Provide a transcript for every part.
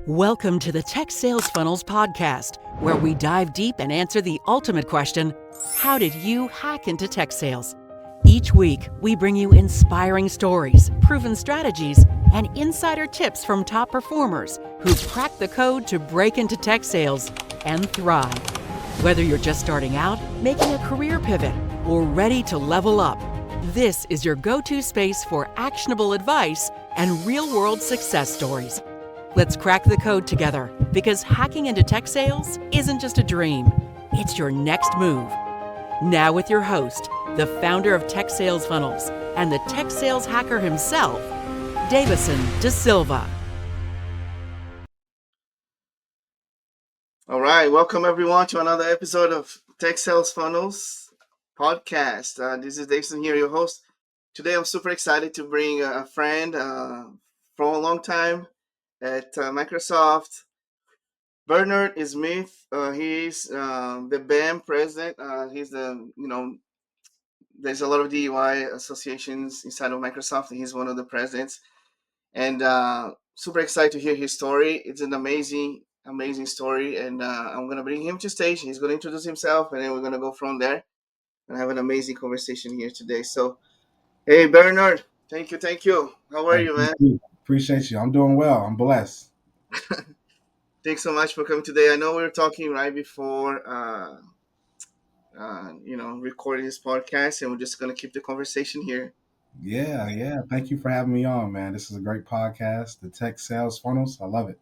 Welcome to the Tech Sales Funnels podcast, where we dive deep and answer the ultimate question: how did you hack into tech sales? Each week, we bring you inspiring stories, proven strategies, and insider tips from top performers who've cracked the code to break into tech sales and thrive. Whether you're just starting out, making a career pivot, or ready to level up, this is your go-to space for actionable advice and real-world success stories. Let's crack the code together, because hacking into tech sales isn't just a dream, it's your next move. Now with your host, the founder of Tech Sales Funnels and the tech sales hacker himself, Davison De Silva. All right, welcome everyone to another episode of Tech Sales Funnels podcast. This is Davison here, your host. Today I'm super excited to bring a friend from a long time at Microsoft. Bernard Smith. He's the BAM president. There's a lot of DUI associations inside of Microsoft, and he's one of the presidents. And super excited to hear his story. It's an amazing story, and I'm gonna bring him to stage. He's gonna introduce himself, and then we're gonna go from there and have an amazing conversation here today. So, hey Bernard, thank you. How are Hey, you, thank man? you. Appreciate you. I'm doing well. I'm blessed. Thanks so much for coming today. I know we were talking right before, recording this podcast, and we're just gonna keep the conversation here. Yeah. Thank you for having me on, man. This is a great podcast, the Tech Sales Funnels. I love it.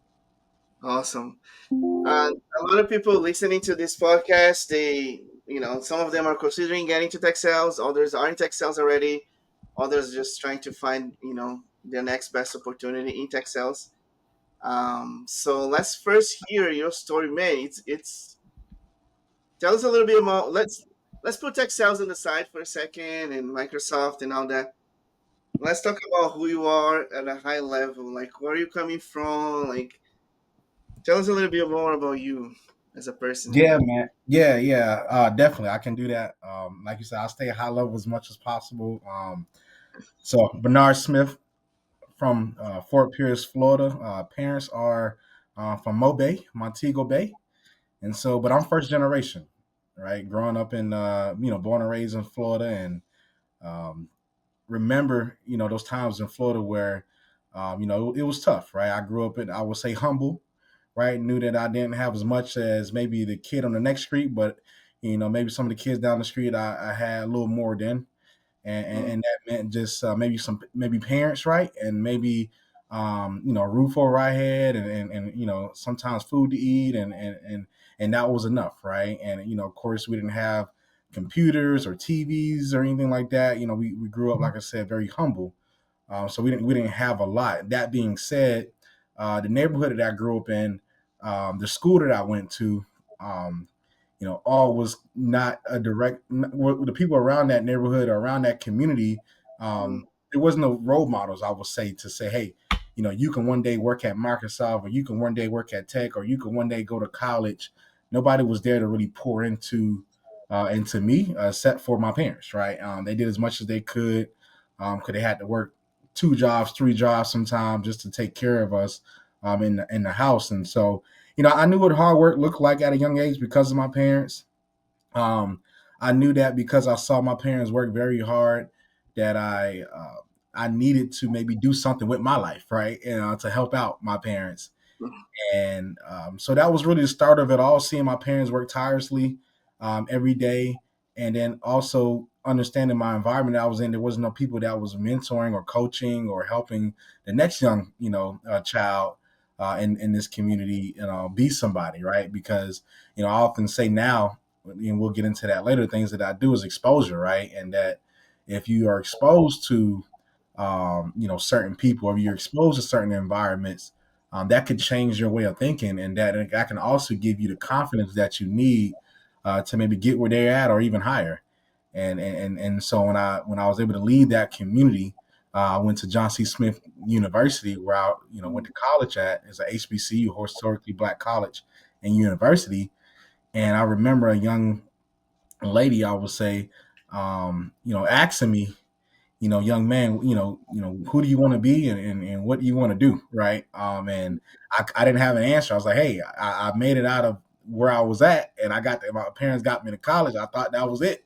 Awesome. A lot of people listening to this podcast, some of them are considering getting to tech sales, others are in tech sales already, others just trying to find, their next best opportunity in tech sales. So let's first hear your story, man. It's tell us a little bit more. Let's put tech sales on the side for a second and Microsoft and all that. Let's talk about who you are at a high level. Like, where are you coming from? Like, tell us a little bit more about you as a person. Yeah, man. Yeah. Definitely, I can do that. Like you said, I'll stay at high level as much as possible. So Bernard Smith from Fort Pierce, Florida. Parents are from Montego Bay, and so, but I'm first generation, right? Growing up in, born and raised in Florida, and um, remember, those times in Florida where, it was tough, right? I grew up in, I would say, humble, right? Knew that I didn't have as much as maybe the kid on the next street, but maybe some of the kids down the street, I had a little more than, Mm, and that meant just maybe parents, right, and maybe a roof over our head, and sometimes food to eat, and that was enough, right? And of course, we didn't have computers or TVs or anything like that. We grew up, like I said, very humble, so we didn't have a lot. That being said, the neighborhood that I grew up in, the school that I went to, um, all was not a direct. The people around that neighborhood or around that community, mm, there was no role models. I would say to say, hey, you can one day work at Microsoft, or you can one day work at Tech, or you can one day go to college. Nobody was there to really pour into me, except for my parents. Right? They did as much as they could, because they had to work 2 jobs, 3 jobs sometimes just to take care of us, in the house. And so, I knew what hard work looked like at a young age because of my parents. Um, I knew that because I saw my parents work very hard, that I needed to maybe do something with my life, right? To help out my parents. mm, And so that was really the start of it all, seeing my parents work tirelessly, every day. And then also understanding my environment that I was in, there wasn't no people that was mentoring or coaching or helping the next young, child, in this community, be somebody, right? Because, I often say now, and we'll get into that later, things that I do is exposure, right? And that if you are exposed to, certain people, or you're exposed to certain environments, that could change your way of thinking, and that can also give you the confidence that you need, to maybe get where they're at or even higher. And so when I was able to lead that community, I went to John C. Smith University, where I went to college at. It's a HBCU, historically black college and university. And I remember a young lady, I would say, asking me, young man, who do you want to be, and what do you want to do, right? And I didn't have an answer. I was like, hey, I made it out of where I was at, and my parents got me to college. I thought that was it.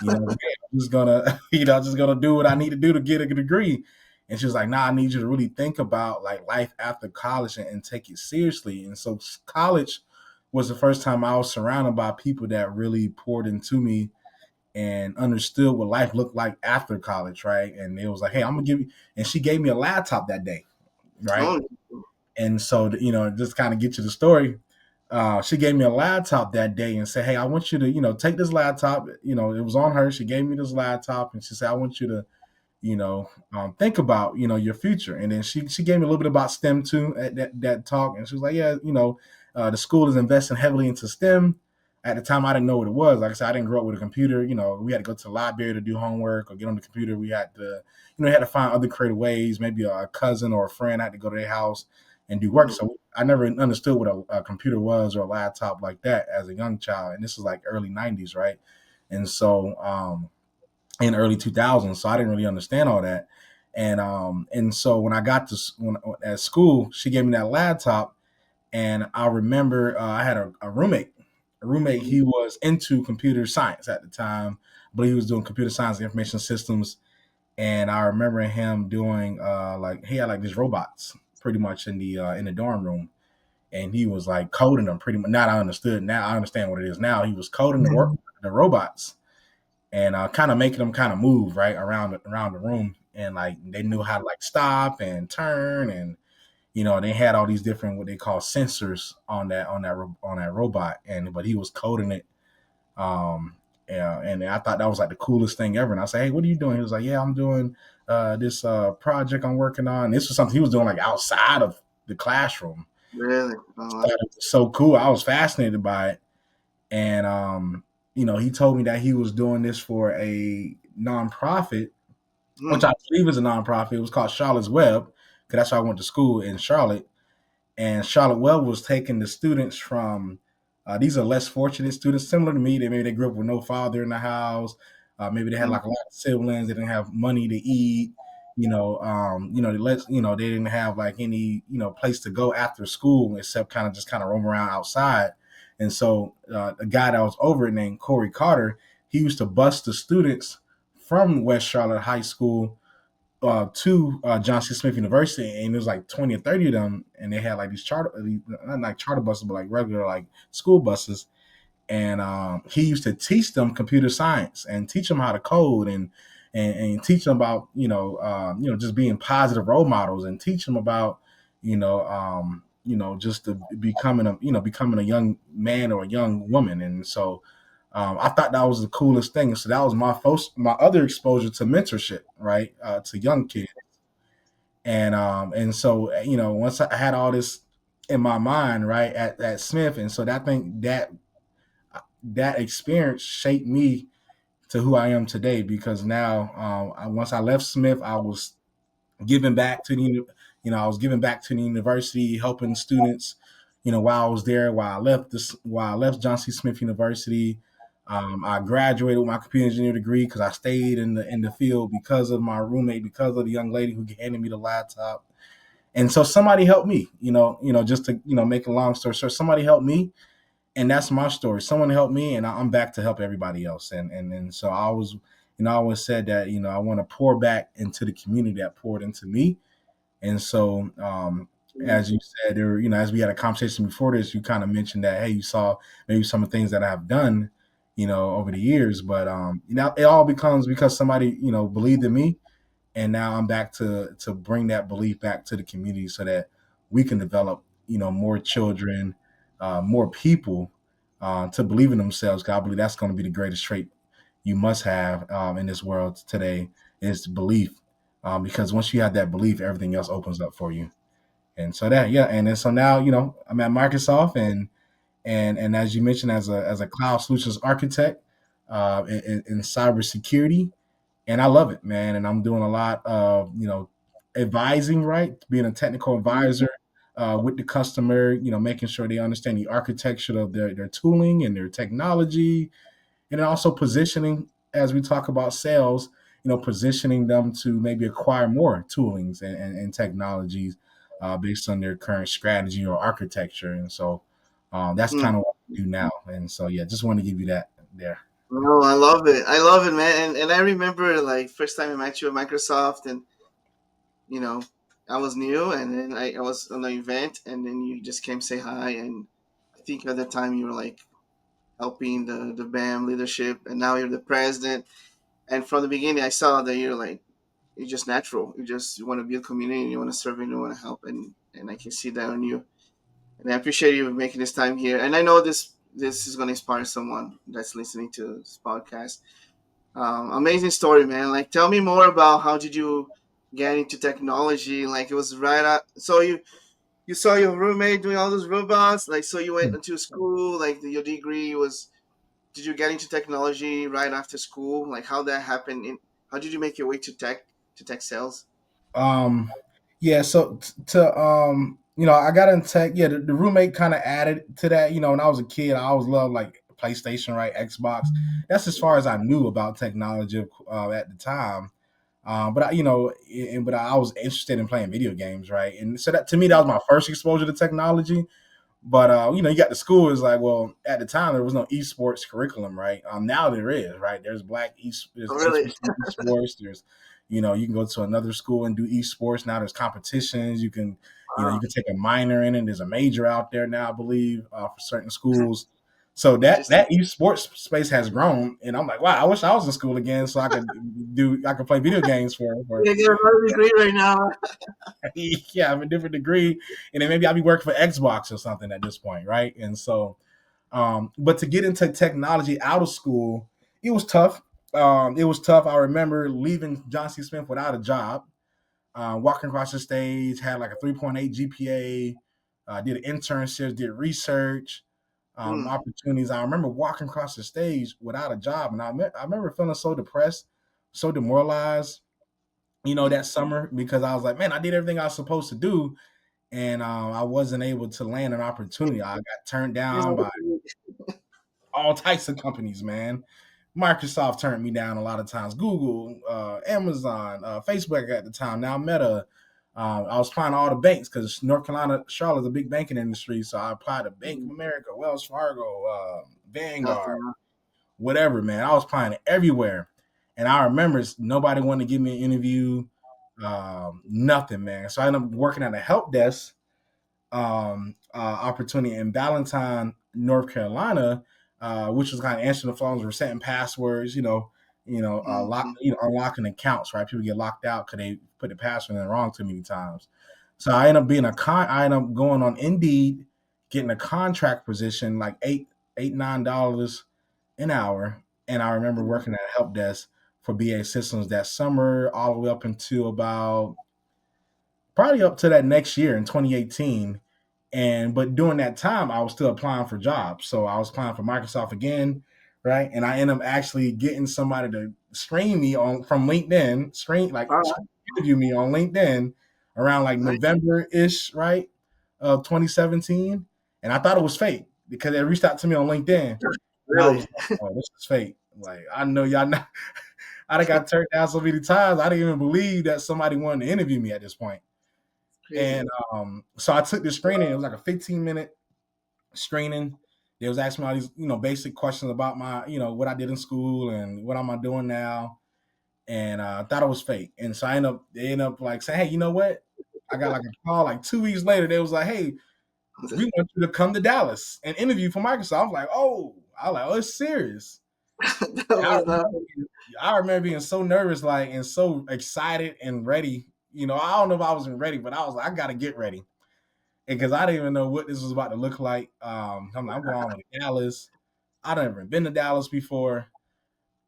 Hey, I'm just gonna, just gonna do what I need to do to get a degree. And she was like, nah, I need you to really think about like life after college, and take it seriously. And so college was the first time I was surrounded by people that really poured into me and understood what life looked like after college, right? And it was like, hey, I'm gonna give you, and she gave me a laptop that day, right? Oh, And so, just kind of get you the story. She gave me a laptop that day and said, hey, I want you to, take this laptop. It was on her. She gave me this laptop and she said, I want you to, think about, your future. And then she gave me a little bit about STEM too at that talk. And she was like, yeah, the school is investing heavily into STEM. At the time, I didn't know what it was. Like I said, I didn't grow up with a computer. We had to go to the library to do homework or get on the computer. We had to, had to find other creative ways. Maybe a cousin or a friend had to go to their house and do work. mm, So I never understood what a computer was or a laptop like that as a young child. And this is like early 90s, right? And so, in early 2000s, so I didn't really understand all that. And so when I got to at school, she gave me that laptop, and I remember I had a roommate. A roommate, he was into computer science at the time, but he was doing computer science and information systems. And I remember him doing like he had like these robots pretty much in the dorm room, and he was like coding them pretty much. Now I understood. Now I understand what it is. Now he was coding the robots, and kind of making them kind of move right around the room, and like they knew how to like stop and turn, and they had all these different what they call sensors on that robot, and but he was coding it. Yeah, and I thought that was like the coolest thing ever. And I said, hey, what are you doing? He was like, yeah, I'm doing this project I'm working on. This was something he was doing like outside of the classroom. really? I Oh, thought it was so cool. I was fascinated by it. And he told me that he was doing this for a nonprofit, which mm, I believe is a nonprofit. It was called Charlotte's Web, because that's why I went to school in Charlotte. And Charlotte Web was taking the students from these are less fortunate students, similar to me. Maybe they grew up with no father in the house. Maybe they had mm, like a lot of siblings. They didn't have money to eat. They didn't have like any place to go after school except kind of roam around outside. And so a guy that was over it named Corey Carter, he used to bus the students from West Charlotte High School to John C. Smith University, and it was like 20 or 30 of them, and they had like these not like charter buses, but like regular like school buses. And he used to teach them computer science and teach them how to code, and teach them about just being positive role models, and teach them about just becoming a young man or a young woman. And so I thought that was the coolest thing. So that was my other exposure to mentorship, right, to young kids. And so once I had all this in my mind, right, at Smith, and so that thing that experience shaped me to who I am today, because now once I left Smith, I was giving back to I was giving back to the university, helping students, while I was there, while I left John C. Smith University. I graduated with my computer engineering degree because I stayed in the field because of my roommate, because of the young lady who handed me the laptop. And so somebody helped me, just to, make a long story short, somebody helped me, and that's my story. Someone helped me, and I'm back to help everybody else. And so I always said that, I want to pour back into the community that poured into me. And so, mm, as you said, or as we had a conversation before this, you kind of mentioned that, hey, you saw maybe some of the things that I've done, over the years, but it all becomes because somebody believed in me, and now I'm back to bring that belief back to the community so that we can develop more children, more people to believe in themselves. 'Cause I believe that's going to be the greatest trait you must have in this world today, is belief. Because once you have that belief, everything else opens up for you. And so that, yeah, and then so now I'm at Microsoft, and as you mentioned, as a cloud solutions architect in cybersecurity, and I love it, man. And I'm doing a lot of advising, right, being a technical mm, advisor with the customer, making sure they understand the architecture of their tooling and their technology, and then also positioning as we talk about sales. positioning them to maybe acquire more toolings and technologies based on their current strategy or architecture. And so that's Hmm. kind of what we do now. And so, yeah, just want to give you that there. No, I love it. I love it, man. And I remember like first time I met you at Microsoft, and you know, I was new, and then I was on the event, and then you just came say hi, and I think at the time you were like helping the BAM leadership, and now you're the president. And from the beginning, I saw that you're like you're just natural. You want to build community, and you want to serve, and you want to help, and I can see that on you. And I appreciate you making this time here. And I know this is going to inspire someone that's listening to this podcast. Amazing story, man. Like, tell me more about how did you get into technology? Like, it was right up. So you saw your roommate doing all those robots. Like, so you went into school. Like, your degree was. Did you get into technology right after school? Like, how that happened? How did you make your way to tech sales? Um, yeah, so to I got in tech. Yeah, the roommate kind of added to that. When I was a kid, I always loved like PlayStation, right, Xbox. That's as far as I knew about technology at the time. But but I was interested in playing video games, right? And so that to me, that was my first exposure to technology. But you got the school is like, well, at the time there was no esports curriculum, right? Now there is, right? There's Oh, really? HBC esports. There's, you can go to another school and do esports. Now there's competitions. You Wow, can take a minor in it. There's a major out there now, I believe, for certain schools. So interesting. that esports space has grown, and I'm like, wow, I wish I was in school again so I could play video games for You get another degree right now. yeah, I have a different degree, and then maybe I'll be working for Xbox or something at this point, right? And so, but to get into technology out of school, it was tough. It was tough. I remember leaving John C. Smith without a job, walking across the stage, had like a 3.8 GPA, did internships, did research, Hmm. opportunities. I remember walking across the stage without a job, and I remember feeling so depressed, so demoralized, that summer because I was like, man, I did everything I was supposed to do, and I wasn't able to land an opportunity. I got turned down by all types of companies, man. Microsoft turned me down a lot of times. Google, Amazon, Facebook at the time. Now Meta. I was applying to all the banks because North Carolina, Charlotte is a big banking industry. So I applied to Bank of America, Wells Fargo, Vanguard, Nothing. whatever, man. I was applying everywhere. And I remember nobody wanted to give me an interview, nothing, man. So I ended up working at a help desk opportunity in Valentine, North Carolina, which was kind of answering the phones, resetting passwords, Mm-hmm. unlocking accounts, right? People get locked out because they put the password in wrong too many times. So I ended up I ended up going on Indeed, getting a contract position like $9 an hour. And I remember working at a help desk for BA Systems that summer, all the way up until about probably up to that next year in 2018. And but during that time, I was still applying for jobs. So I was applying for Microsoft again, right? And I ended up actually getting somebody to screen me on from LinkedIn, All right. interview me on LinkedIn around like Nice. November ish, right, of 2017. And I thought it was fake because they reached out to me on LinkedIn, and I Really? was like, "Oh, this is fake." Like I know y'all not. I done got turned down so many times. I didn't even believe that somebody wanted to interview me at this point. Crazy. And so I took the screening. It was like a 15-minute screening. They was asking me all these, basic questions about my, what I did in school and what am I doing now. And I thought it was fake. And so they ended up like saying, hey, you know what? I got like a call like 2 weeks later. They was like, hey, we want you to come to Dallas and interview for Microsoft. I was like, oh, it's serious. That And was not. I remember being so nervous, like, and so excited and ready. I don't know if I wasn't ready, but I was like, I got to get ready because I didn't even know what this was about to look like. I'm like, I'm going on to Dallas. I done never been to Dallas before.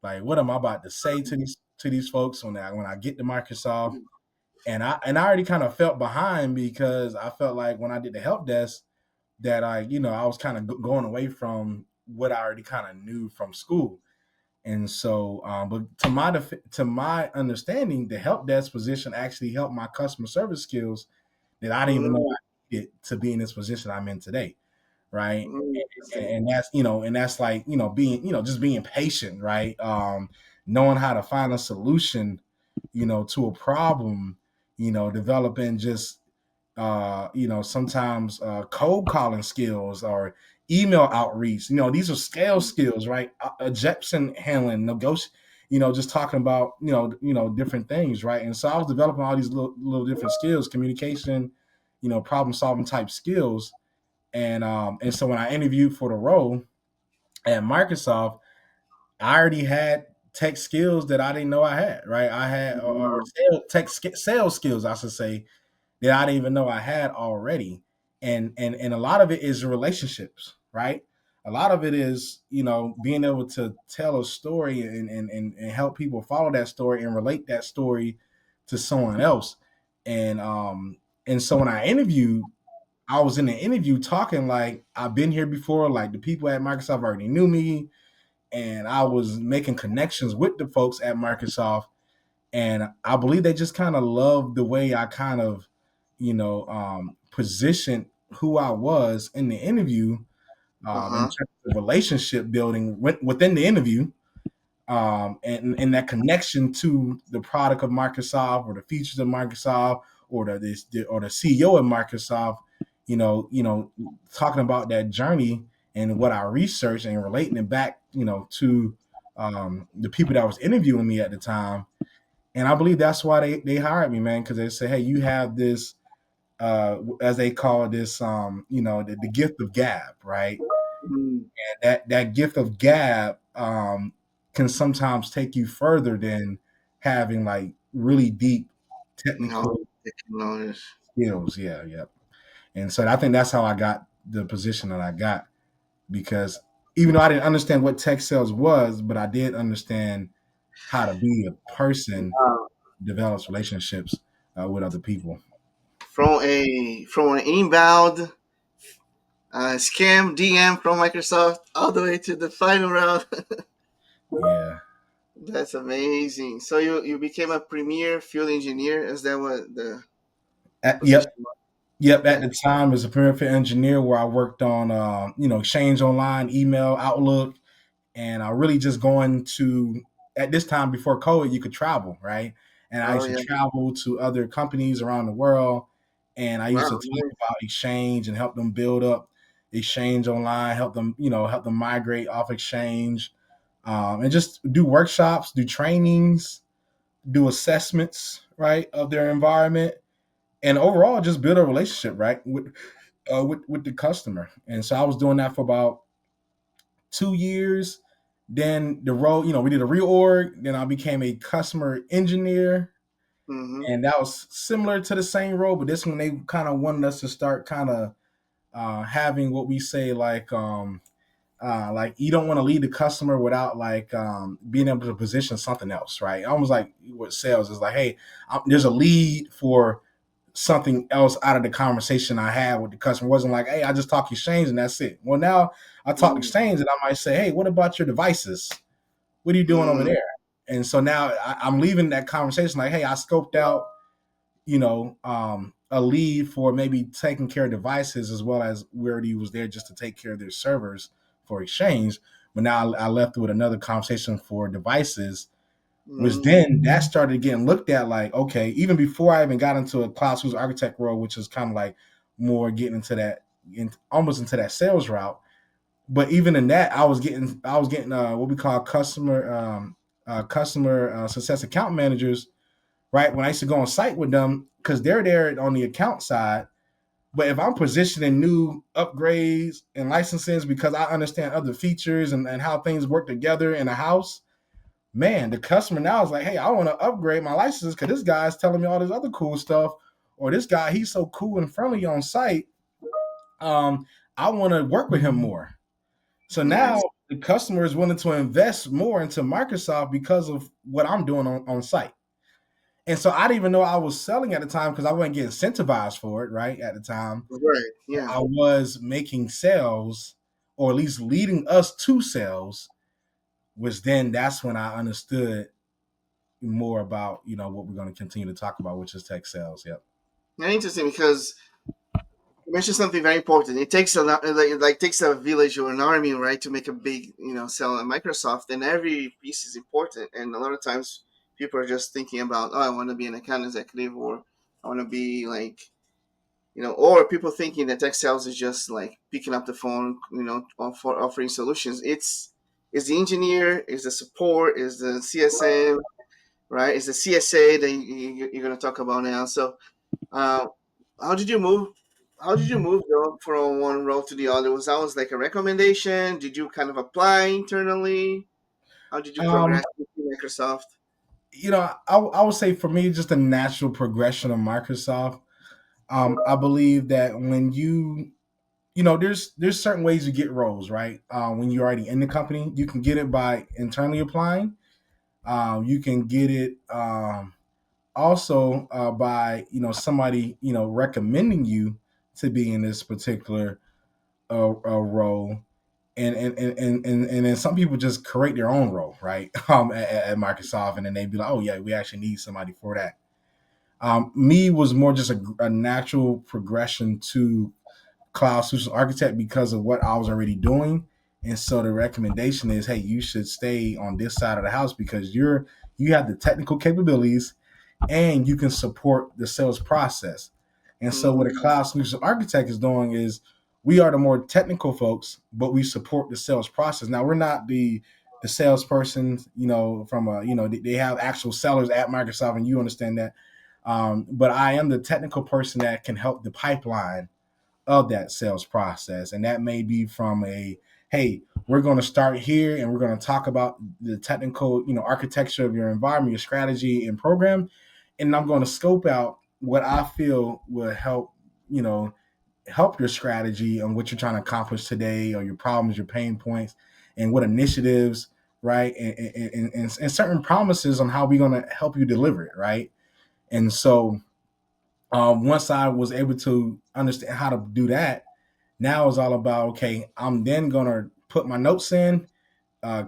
Like, what am I about to say to these folks when I get to Microsoft? And I already kind of felt behind because I felt like when I did the help desk that I was kind of going away from what I already kind of knew from school. And so, but to my understanding, the help desk position actually helped my customer service skills that I didn't even know Mm, I needed to be in this position I'm in today. right? Interesting. And that's and that's like being just being patient, right? Knowing how to find a solution, to a problem, developing just sometimes cold calling skills or email outreach. These are scale skills, right? Objection handling, negotiate. Just talking about different things, right? And so I was developing all these little different skills, communication, problem solving type skills, and so when I interviewed for the role at Microsoft, I already had tech skills that I didn't know I had, right? I had or Wow. sales skills, I should say, that I didn't even know I had already. And a lot of it is relationships, right? A lot of it is, being able to tell a story and help people follow that story and relate that story to someone else. And so when I interviewed, I was in the interview talking like I've been here before, like the people at Microsoft already knew me, and I was making connections with the folks at Microsoft, and I believe they just kind of loved the way I kind of, positioned who I was in the interview, in Uh-huh. terms of relationship building within the interview, and that connection to the product of Microsoft or the features of Microsoft or the CEO of Microsoft, talking about that journey and what I researched and relating it back, to the people that was interviewing me at the time. And I believe that's why they hired me, man, because they say, hey, you have this, as they call this, the gift of gab, right? Mm. That gift of gab can sometimes take you further than having like really deep No, technical taking notice. skills. Yeah, yeah. And so I think that's how I got the position that I got, because even though I didn't understand what tech sales was, but I did understand how to be a person Wow. who develops relationships with other people. From an inbound scam DM from Microsoft all the way to the final round. Yeah. That's amazing. So you became a premier field engineer. Is that what the Yep. position was? Yep. At Okay. the time, as a benefit engineer, where I worked on, Exchange Online, email, Outlook, and I really just going to, at this time before COVID, you could travel, right? And I Oh used to yeah. travel to other companies around the world, and I used to Wow. talk Nice. about Exchange and help them build up Exchange Online, help them migrate off Exchange, and just do workshops, do trainings, do assessments, right, of their environment, and overall just build a relationship, right, with the customer. And so I was doing that for about 2 years. Then the role, we did a reorg. Then I became a customer engineer, Mm-hmm. and that was similar to the same role, but this one they kind of wanted us to start kind of having what we say like you don't want to lead the customer without like being able to position something else, right? Almost like what sales is like, hey, there's a lead for something else out of the conversation I had with the customer. It wasn't like, hey, I just talk exchange and that's it. Well, now I talk exchange and I might say, hey, what about your devices? What are you doing over Mm-hmm. there? And so now I'm leaving that conversation like, hey, I scoped out, a lead for maybe taking care of devices as well as where he was there just to take care of their servers for exchange. But now I left with another conversation for devices, which Mm-hmm. then that started getting looked at like, okay, even before I even got into a cloud solution architect role, which is kind of like more getting into that, almost into that sales route. But even in that, I was getting what we call customer success account managers, right? When I used to go on site with them, because they're there on the account side. But if I'm positioning new upgrades and licenses because I understand other features and how things work together in a house, man, the customer now is like, hey, I want to upgrade my licenses because this guy's telling me all this other cool stuff, or this guy, he's so cool and friendly on site. Um, I want to work with him more. So now Nice. the customer is willing to invest more into Microsoft because of what I'm doing on site. And so I didn't even know I was selling at the time because I wasn't getting incentivized for it, right? At the time, Right. Yeah. I was making sales or at least leading us to sales, which then that's when I understood more about what we're going to continue to talk about, which is tech sales. Yep. Very interesting because You mentioned something very important. It takes like takes a village or an army, right, to make a big, sell at Microsoft, and every piece is important. And a lot of times people are just thinking about, oh, I want to be an account executive, or I want to be like, or people thinking that tech sales is just like picking up the phone, for offering solutions. It's the engineer, is the support, is the CSM, right? It's the CSA that you're going to talk about now. So, uh, how did you move? How did you move though from one role to the other? Was like a recommendation? Did you kind of apply internally? How did you progress Um, with Microsoft? I would say for me, just a natural progression of Microsoft. I believe that when there's certain ways you get roles, right? When you're already in the company, you can get it by internally applying. You can get it also by somebody recommending you to be in this particular role. And then some people just create their own role, right? At Microsoft, and then they'd be like, "Oh yeah, we actually need somebody for that." Me was more just a natural progression to cloud solution architect because of what I was already doing. And so the recommendation is, hey, you should stay on this side of the house because you have the technical capabilities and you can support the sales process. And so what a Mm, cloud solution architect is doing is we are the more technical folks, but we support the sales process. Now we're not the salesperson, from they have actual sellers at Microsoft, and you understand that. But I am the technical person that can help the pipeline of that sales process. And that may be from hey, we're going to start here and we're going to talk about the technical, architecture of your environment, your strategy and program. And I'm going to scope out what I feel will you know, help your strategy on what you're trying to accomplish today or your problems, your pain points, and what initiatives, right? And certain promises on how we're going to help you deliver it, right? And so once I was able to understand how to do that, now it's all about okay. I'm then gonna put my notes in,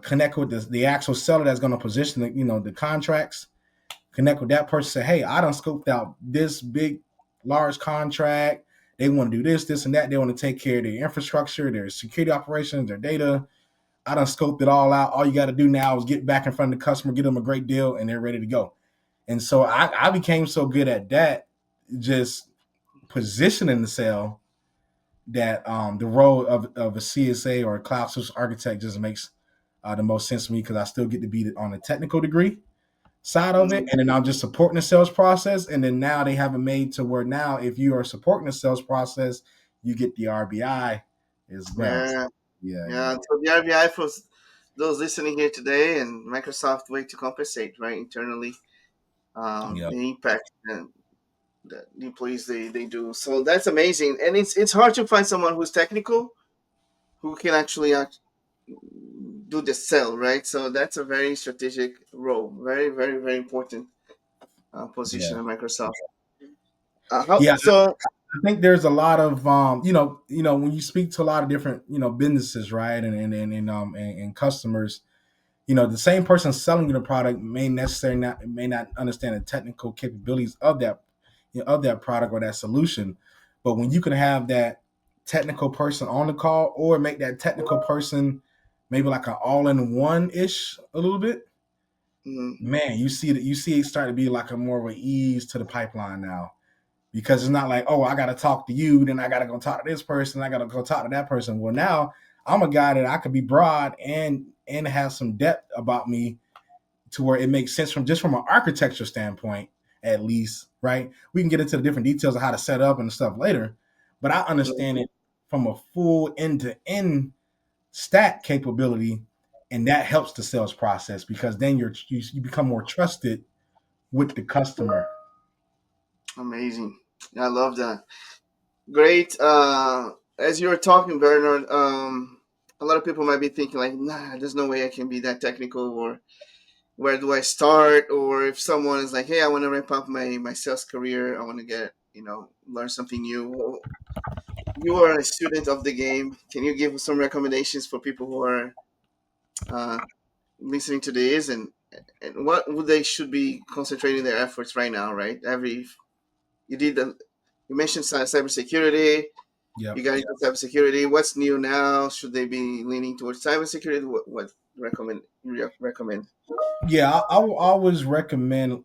connect with the actual seller that's gonna position the contracts, connect with that person. Say, hey, I done scoped out this big, large contract. They want to do this, this, and that. They want to take care of their infrastructure, their security operations, their data. I done scoped it all out. All you got to do now is get back in front of the customer, get them a great deal, and they're ready to go. And so I became so good at that, just positioning the sale that the role of a CSA or a cloud solution architect just makes the most sense to me because I still get to be on the technical degree side of it, mm, and then I'm just supporting the sales process. And then now they have it made to where now if you are supporting the sales process, you get the RBI as well. yeah, Yeah, yeah. yeah, So the RBI for those listening here today, and Microsoft way to compensate, right, internally, yeah, the impact that the employees they do. So that's amazing, and it's hard to find someone who's technical who can actually do the sell, right? So that's a very strategic role, very, very, very important position yeah, at Microsoft. How yeah. so? I think there's a lot of when you speak to a lot of different businesses, right, and customers, the same person selling you the product may not understand the technical capabilities of that of that product or that solution. But when you can have that technical person on the call or make that technical person maybe like an all-in-one ish a little bit, Mm, man, you see it start to be like a more of an ease to the pipeline now. Because it's not like, oh, I gotta talk to you, then I gotta go talk to this person, I gotta go talk to that person. Well, now I'm a guy that I could be broad and have some depth about me to where it makes sense from an architecture standpoint, at least, right? We can get into the different details of how to set up and stuff later, but I understand mm, it from a full end-to-end stack capability, and that helps the sales process because then you become more trusted with the customer. amazing. I love that. Great. As you were talking, Bernard, a lot of people might be thinking like, nah, there's no way I can be that technical, or where do I start? Or if someone is like, hey, I want to ramp up my sales career, I want to get learn something new. You are a student of the game. Can you give some recommendations for people who are uh, listening to this, and what would they should be concentrating their efforts right now? Right, you did the, you mentioned cybersecurity. Yep. You got into cybersecurity. What's new now? Should they be leaning towards cybersecurity? What recommend? Yeah, I will always recommend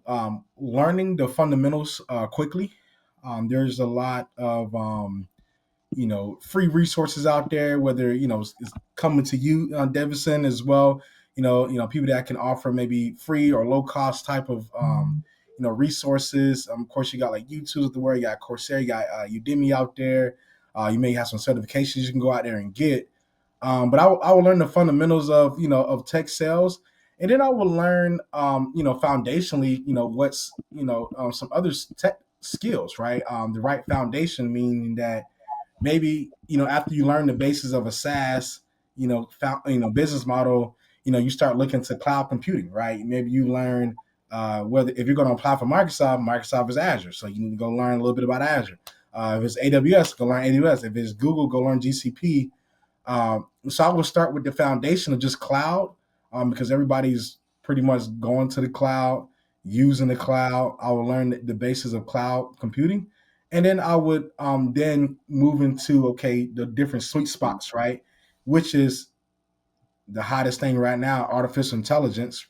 learning the fundamentals quickly. There's a lot of free resources out there, whether it's coming to you, Davison, as well. People that can offer maybe free or low cost type of resources. Of course, you got like YouTube the word, you got Coursera, you got Udemy out there. You may have some certifications you can go out there and get. But I will learn the fundamentals of of tech sales, and then I will learn foundationally what's some other tech skills, right? The right foundation, meaning that maybe after you learn the basis of a SaaS business model, you start looking to cloud computing, right? Maybe you learn whether if you're going to apply for Microsoft is Azure, so you need to go learn a little bit about Azure. If it's AWS, go learn AWS. If it's Google, go learn GCP. So I will start with the foundation of just cloud, because everybody's pretty much going to the cloud, using the cloud. I will learn the basis of cloud computing, and then I would then move into the different sweet spots, right? Which is the hottest thing right now, artificial intelligence.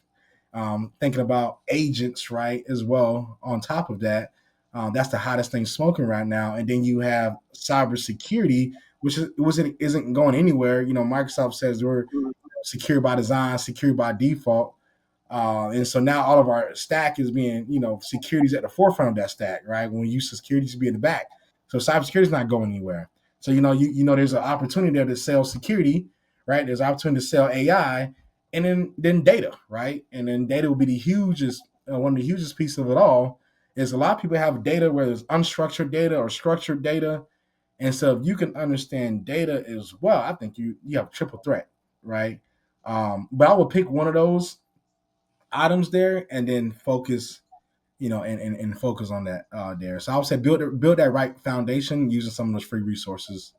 Thinking about agents, right, as well. On top of that, that's the hottest thing smoking right now. And then you have cybersecurity, which isn't going anywhere. Microsoft says we're secure by design, secure by default. And so now all of our stack is being, security's at the forefront of that stack, right? When we use security to be in the back. So cybersecurity is not going anywhere. So there's an opportunity there to sell security, right? There's an opportunity to sell AI, and then data, right? And then data will be the hugest, one of the hugest pieces of it all. Is a lot of people have data, whether it's unstructured data or structured data, and so if you can understand data as well, I think you have a triple threat, right? But I would pick one of those items there and then focus, and focus on that there. So I would say build that right foundation using some of those free resources.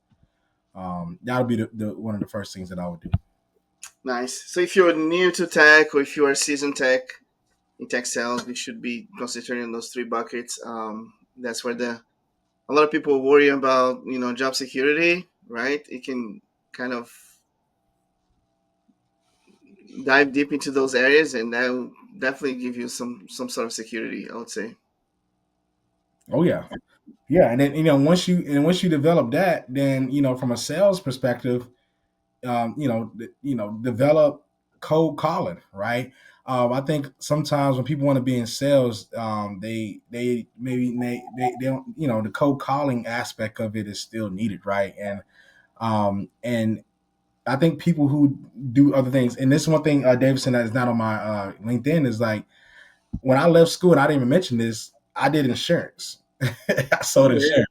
That'll be the one of the first things that I would do. Nice. So if you're new to tech or if you are seasoned tech in tech sales, we should be concentrating on those three buckets. That's where the a lot of people worry about job security, right? It can kind of dive deep into those areas, and that will definitely give you some sort of security, I would say. Oh yeah, yeah, and then once you develop that, then from a sales perspective, develop cold calling, right? I think sometimes when people want to be in sales, they maybe they don't, the cold calling aspect of it is still needed, right? And I think people who do other things, and this is one thing, Davidson, that is not on my LinkedIn, is like when I left school, and I didn't even mention this, I did insurance. I sold Really?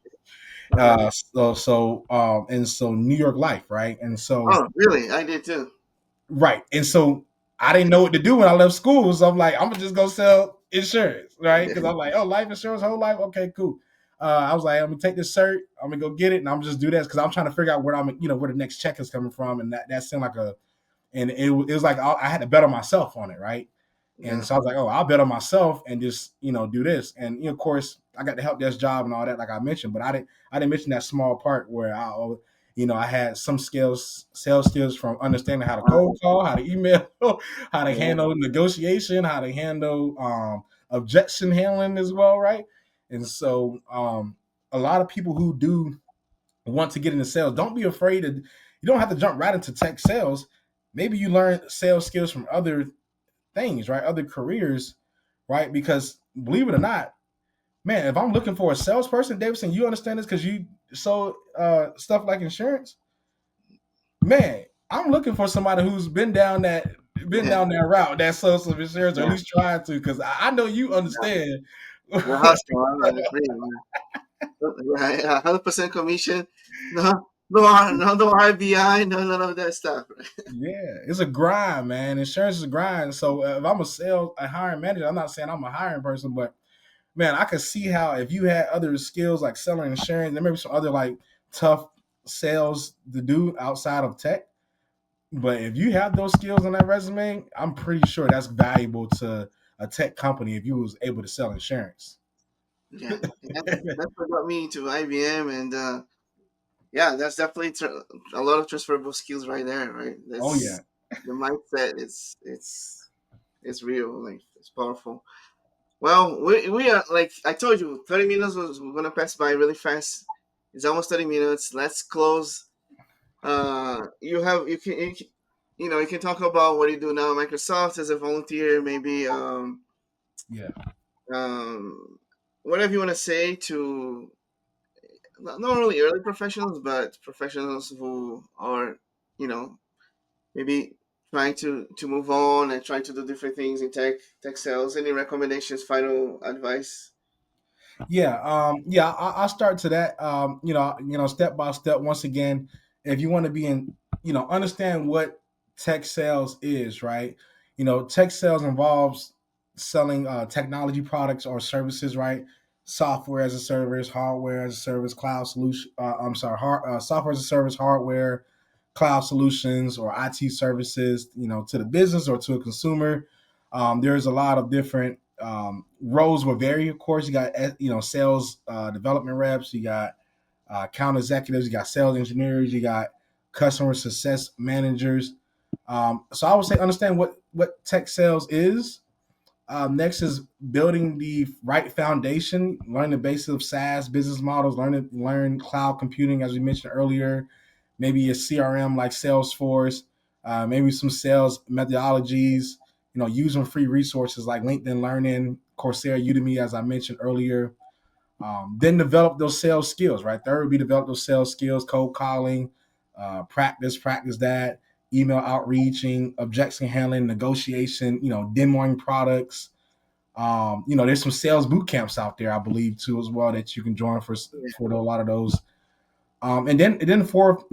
insurance. Uh, And so New York Life, right? And so oh, really? I did too. right. And so I didn't know what to do when I left school. So I'm like, I'm gonna just go sell insurance, right? Because I'm like, oh, life insurance, whole life. Okay, cool. I was like, I'm gonna take this cert, I'm gonna go get it, and I'm just do this because I'm trying to figure out where the next check is coming from, and that seemed like it was like I had to bet on myself on it, right? And Yeah, so I was like, oh, I'll bet on myself and just do this. And of course, I got the help desk job and all that, like I mentioned, but I didn't mention that small part where I had some sales skills from understanding how to cold call, how to email, how to yeah, handle negotiation, how to handle objection handling as well, right? And so a lot of people who do want to get into sales, don't be afraid of. You don't have to jump right into tech sales. Maybe you learn sales skills from other things, right? Other careers, right? Because believe it or not, man, if I'm looking for a salesperson, Davidson, you understand this because you sold stuff like insurance. Man, I'm looking for somebody who's been yeah, down that route, that sells some insurance, or at yeah. least trying to, because I know you understand. The hustle, the freedom. Yeah, yeah, 100% commission. No, no RBI, no none of that stuff. Yeah, it's a grind, man. Insurance is a grind. So if I'm a hiring manager, I'm not saying I'm a hiring person, but man, I could see how if you had other skills like selling insurance, there may be some other like tough sales to do outside of tech. But if you have those skills on that resume, I'm pretty sure that's valuable to a tech company if you was able to sell insurance. Yeah, and that's what got me into IBM, and Yeah, that's definitely a lot of transferable skills right there, right? Oh yeah. That's the mindset. It's real, like it's powerful. Well, we are like I told you, 30 minutes was we're gonna pass by really fast. It's almost 30 minutes. Let's close. You can talk about what you do now at Microsoft as a volunteer, maybe Yeah. um whatever you want to say to not only early professionals but professionals who are you know maybe trying to move on and trying to do different things in tech sales. Any recommendations, final advice? Yeah, I'll start to that. Step by step. Once again, if you want to be in, understand what tech sales is, right? Tech sales involves selling technology products or services, right? Software as a service, hardware as a service, cloud solution. I'm sorry, software as a service, hardware, cloud solutions, or IT services. To the business or to a consumer. There's a lot of different roles will vary. Of course, you got sales development reps, you got account executives, you got sales engineers, you got customer success managers. So I would say understand what tech sales is. Next is building the right foundation, learn the basics of SaaS business models, learn cloud computing as we mentioned earlier, maybe a CRM like Salesforce, maybe some sales methodologies, using free resources like LinkedIn Learning, Coursera, Udemy, as I mentioned earlier. Then develop those sales skills, right? Third would be develop those sales skills, cold calling, practice that, email outreaching, objection handling, negotiation, demoing products. There's some sales boot camps out there, I believe, too, as well that you can join for a lot of those. And then for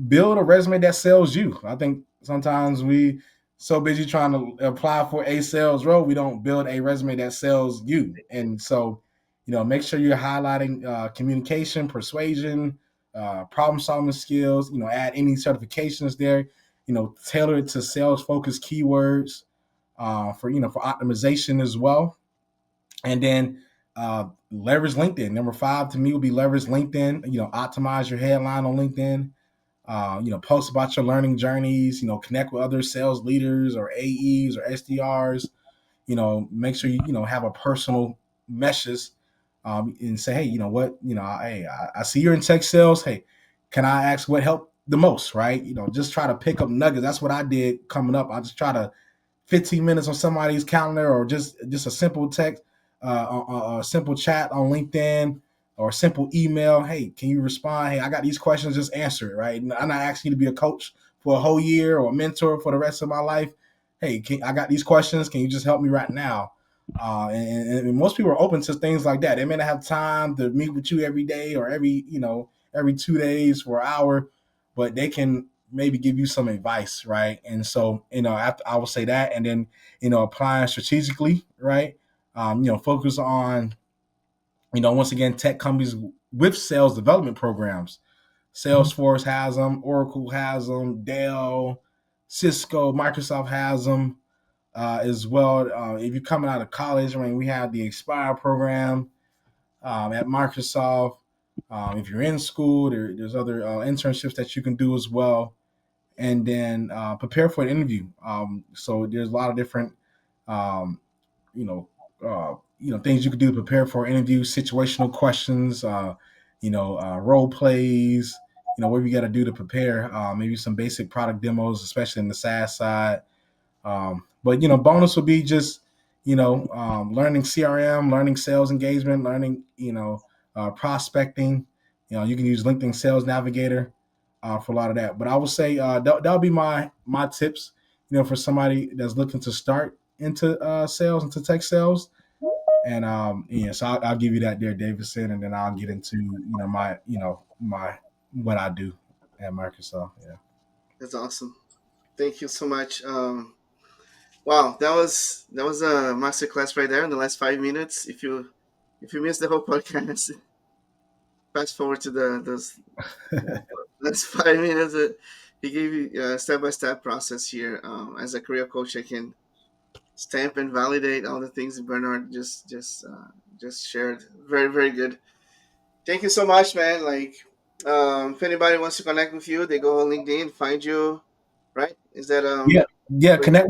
build a resume that sells you. I think sometimes we so busy trying to apply for a sales role, we don't build a resume that sells you. And so, make sure you're highlighting communication, persuasion, problem solving skills. Add any certifications there. Tailor it to sales focused keywords for optimization as well. And then leverage LinkedIn. Number 5 to me would be leverage LinkedIn. Optimize your headline on LinkedIn. Post about your learning journeys. Connect with other sales leaders or AEs or SDRs. Make sure you have a personal message and say, hey, what, I see you're in tech sales. Hey, can I ask what helped the most? Right? Just try to pick up nuggets. That's what I did coming up. I just try to 15 minutes on somebody's calendar or just a simple text, a simple chat on LinkedIn or a simple email. Hey, can you respond? Hey, I got these questions. Just answer it, right? I'm not asking you to be a coach for a whole year or a mentor for the rest of my life. Hey, I got these questions. Can you just help me right now? And most people are open to things like that. They may not have time to meet with you every day or every 2 days for an hour, but they can maybe give you some advice, right? And so, after I will say that, and then, applying strategically, right? Focus on, once again, tech companies with sales development programs. Salesforce has them, Oracle has them, Dell, Cisco, Microsoft has them as well. If you're coming out of college, I mean, we have the Expire program at Microsoft. If you're in school, there's other internships that you can do as well, and then prepare for an interview. So there's a lot of different, um, you know, things you can do to prepare for an interview, situational questions, role plays. What you got to do to prepare. Maybe some basic product demos, especially in the SaaS side. But bonus would be just learning CRM, learning sales engagement, learning prospecting. You can use LinkedIn Sales Navigator for a lot of that. But I would say that'll be my tips. For somebody that's looking to start into sales, into tech sales. And so I'll give you that there, Davison, and then I'll get into my what I do at Microsoft. Yeah. That's awesome. Thank you so much. Wow, that was a masterclass right there in the last 5 minutes. If you missed the whole podcast, fast forward to the those last 5 minutes. He gave you a step by step process here. As a career coach, I can stamp and validate all the things Bernard just shared. Very very good. Thank you so much, man. Like If anybody wants to connect with you, they go on LinkedIn, find you, right? Is that Yeah, yeah. wait, Connect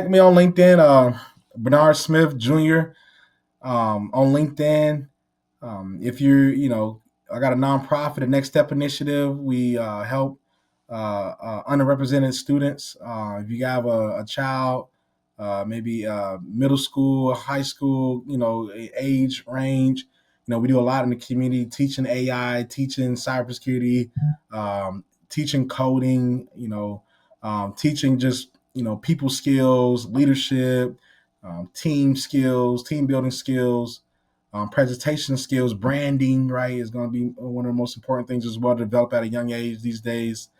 me on LinkedIn. Bernard Smith Jr. On LinkedIn. If I got a nonprofit, a Next Step Initiative. We help underrepresented students. If you have a child, maybe middle school, high school, age range, we do a lot in the community, teaching AI, teaching cybersecurity, teaching coding, teaching just people skills, leadership, team skills, team building skills, presentation skills, branding, right, is going to be one of the most important things as well to develop at a young age these days.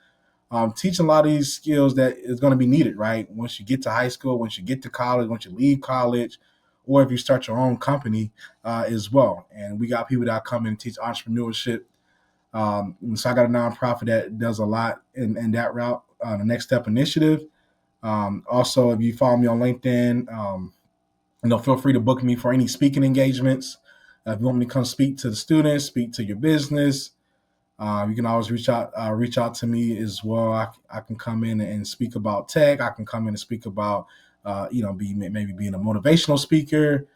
Teaching a lot of these skills that is going to be needed, right? Once you get to high school, once you get to college, once you leave college, or if you start your own company as well. And we got people that come in and teach entrepreneurship. And so I got a nonprofit that does a lot in that route, the Next Step Initiative. Also, if you follow me on LinkedIn, feel free to book me for any speaking engagements. If you want me to come speak to the students, speak to your business, you can always reach out to me as well. I can come in and speak about tech. I can come in and speak about, maybe being a motivational speaker,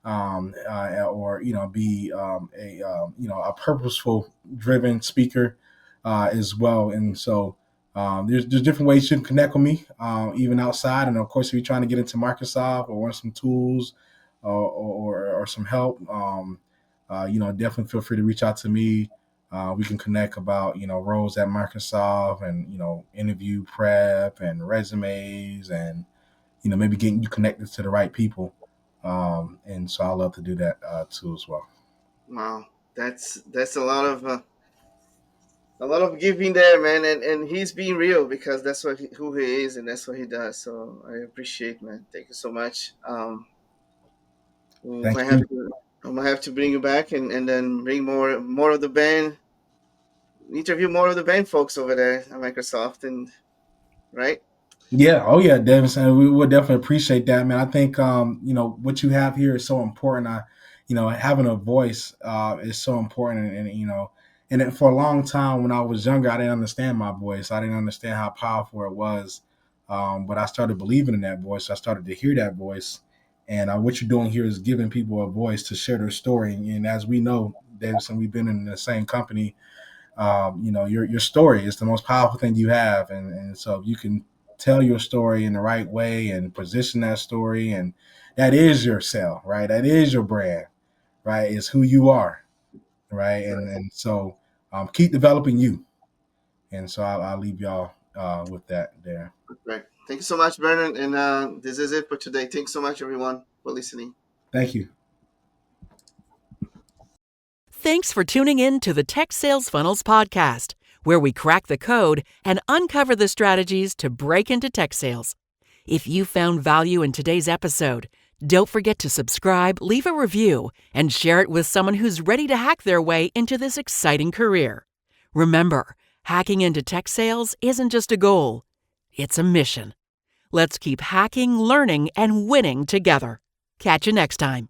or be a purposeful driven speaker as well. And so there's different ways you can connect with me, even outside. And of course, if you're trying to get into Microsoft or want some tools or some help, definitely feel free to reach out to me. We can connect about roles at Microsoft and interview prep and resumes and maybe getting you connected to the right people. And so I love to do that too as well. wow, that's a lot of giving there, man, and he's being real because that's who he is and that's what he does. So I appreciate, man. Thank you so much. We Thank might have you. to, I might have to bring you back and then bring more of the band, interview more of the band folks over there at Microsoft, and right. Yeah, oh yeah, Davison. We would definitely appreciate that, man. I think what you have here is so important. Having a voice is so important, and for a long time when I was younger, I didn't understand my voice. I didn't understand how powerful it was, but I started believing in that voice. I started to hear that voice, and what you're doing here is giving people a voice to share their story. And as we know, Davison, we've been in the same company. Your story is the most powerful thing you have, and so if you can tell your story in the right way and position that story, and that is your sell, right? That is your brand, right? It's who you are, right? Right. And so keep developing you. And so I'll leave y'all with that there. Right. Thank you so much, Bernard. And this is it for today. Thanks so much, everyone, for listening. Thank you. Thanks for tuning in to the Tech Sales Funnels podcast, where we crack the code and uncover the strategies to break into tech sales. If you found value in today's episode, don't forget to subscribe, leave a review, and share it with someone who's ready to hack their way into this exciting career. Remember, hacking into tech sales isn't just a goal, it's a mission. Let's keep hacking, learning, and winning together. Catch you next time.